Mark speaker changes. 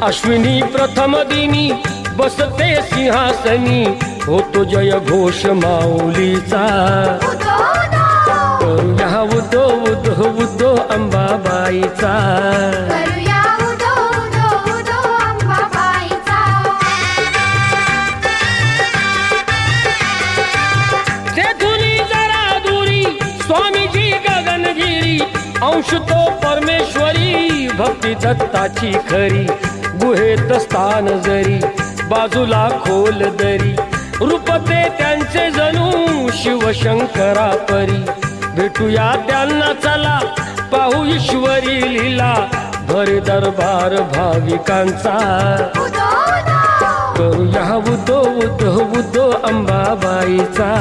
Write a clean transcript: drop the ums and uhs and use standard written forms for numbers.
Speaker 1: अश्विनी प्रथम दिनी बसते सिंहासनी, होतो जय घोष माऊलीचा. करूया उदो उदो उदो अंबाबाईचा. तेथुनी जरा दुरी स्वामीजी गगनगिरी, अंश तो परमेश्वरी भक्ती दत्ताची खरी. गुहेत स्थान जरी बाजूला खोल दरी, रूपते त्यांचे जणू शिवशंकरा परी. भेटूया त्यांना चला पाहू ईश्वरी लीला, भर दरबार भाविकांचा. करूया उदो उदो उदो अंबाबाईचा.